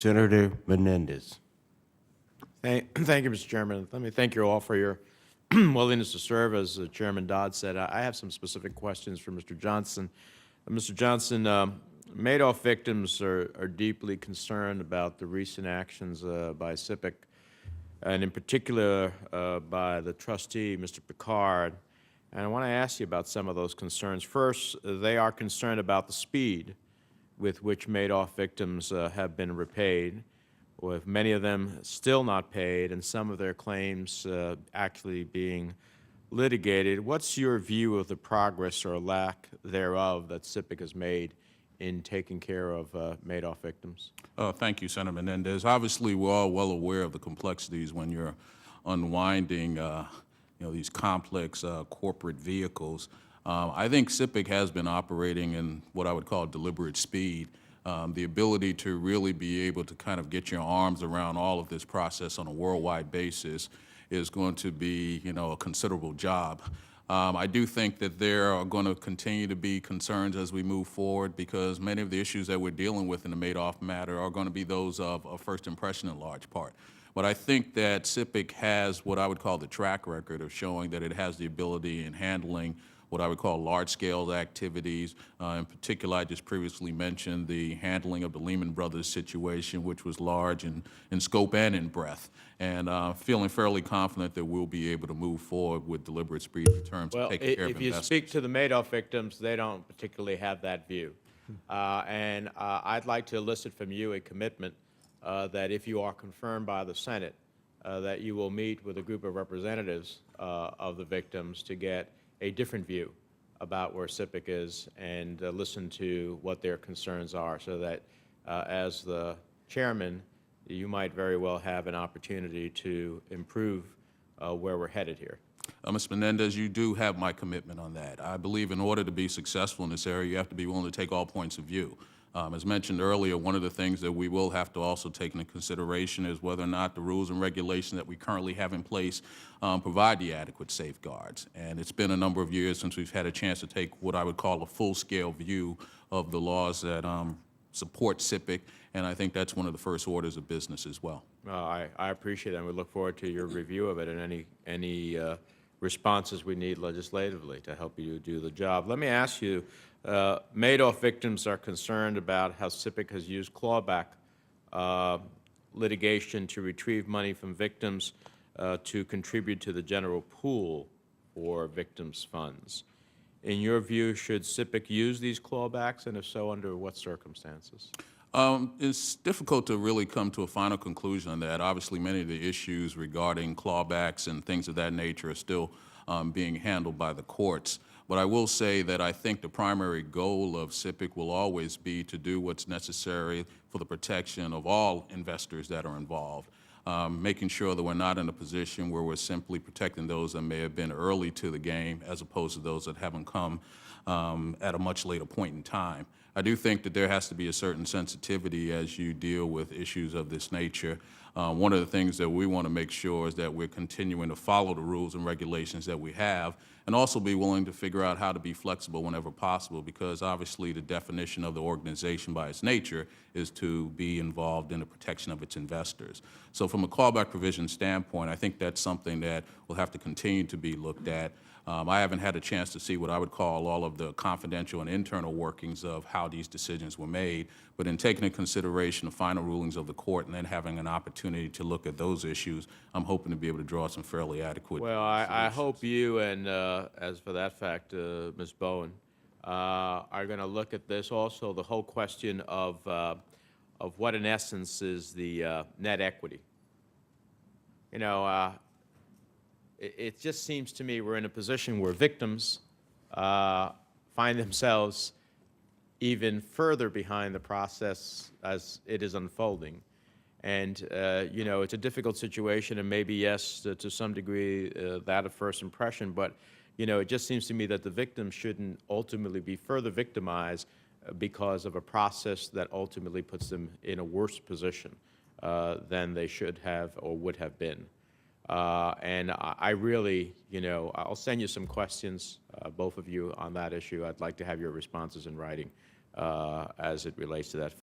Senator Menendez. Thank you, Mr. Chairman. Let me thank you all for your willingness to serve. As Chairman Dodd said, I have some specific questions for Mr. Johnson. Mr. Johnson, Madoff victims are deeply concerned about the recent actions by SIPC, and in particular by the trustee, Mr. Picard. And I want to ask you about some of those concerns. First, they are concerned about the speed with which Madoff victims have been repaid, with many of them still not paid and some of their claims actually being litigated. What's your view of the progress or lack thereof that SIPC has made in taking care of Madoff victims? Thank you, Senator Menendez. Obviously, we're all well aware of the complexities when you're unwinding these complex corporate vehicles. I think SIPC has been operating in what I would call deliberate speed. The ability to really be able to kind of get your arms around all of this process on a worldwide basis is going to be, a considerable job. I do think that there are going to continue to be concerns as we move forward because many of the issues that we're dealing with in the Madoff matter are going to be those of first impression in large part. But I think that SIPC has what I would call the track record of showing that it has the ability in handling what I would call large-scale activities. In particular, I just previously mentioned the handling of the Lehman Brothers situation, which was large in scope and in breadth, and feeling fairly confident that we'll be able to move forward with deliberate speed in terms of taking care of investors. If you speak to the Madoff victims, they don't particularly have that view. And I'd like to elicit from you a commitment that if you are confirmed by the Senate, that you will meet with a group of representatives of the victims to get a different view about where SIPC is and listen to what their concerns are so that as the chairman, you might very well have an opportunity to improve where we're headed here. Mr. Menendez, you do have my commitment on that. I believe in order to be successful in this area, you have to be willing to take all points of view. As mentioned earlier, one of the things that we will have to also take into consideration is whether or not the rules and regulations that we currently have in place provide the adequate safeguards. And it's been a number of years since we've had a chance to take what I would call a full-scale view of the laws that support SIPC, and I think that's one of the first orders of business as well. I appreciate it, and we look forward to your review of it and any responses we need legislatively to help you do the job. Let me ask you, Madoff victims are concerned about how SIPC has used clawback litigation to retrieve money from victims to contribute to the general pool for victims' funds. In your view, should SIPC use these clawbacks, and if so, under what circumstances? It's difficult to really come to a final conclusion on that. Obviously, many of the issues regarding clawbacks and things of that nature are still being handled by the courts. But I will say that I think the primary goal of SIPC will always be to do what's necessary for the protection of all investors that are involved, making sure that we're not in a position where we're simply protecting those that may have been early to the game as opposed to those that haven't come at a much later point in time. I do think that there has to be a certain sensitivity as you deal with issues of this nature. One of the things that we want to make sure is that we're continuing to follow the rules and regulations that we have and also be willing to figure out how to be flexible whenever possible because obviously the definition of the organization by its nature is to be involved in the protection of its investors. So from a clawback provision standpoint, I think that's something that will have to continue to be looked at. I haven't had a chance to see what I would call all of the confidential and internal workings of how these decisions were made, but in taking into consideration the final rulings of the court and then having an opportunity to look at those issues, I'm hoping to be able to draw some fairly adequate Well, I hope you and, as for that fact, Ms. Bowen, are going to look at this also, the whole question of what in essence is the net equity. It just seems to me we're in a position where victims find themselves even further behind the process as it is unfolding. And, it's a difficult situation, and maybe, yes, to some degree, that of first impression, but, it just seems to me that the victims shouldn't ultimately be further victimized because of a process that ultimately puts them in a worse position than they should have or would have been. And I really, I'll send you some questions, both of you, on that issue. I'd like to have your responses in writing as it relates to that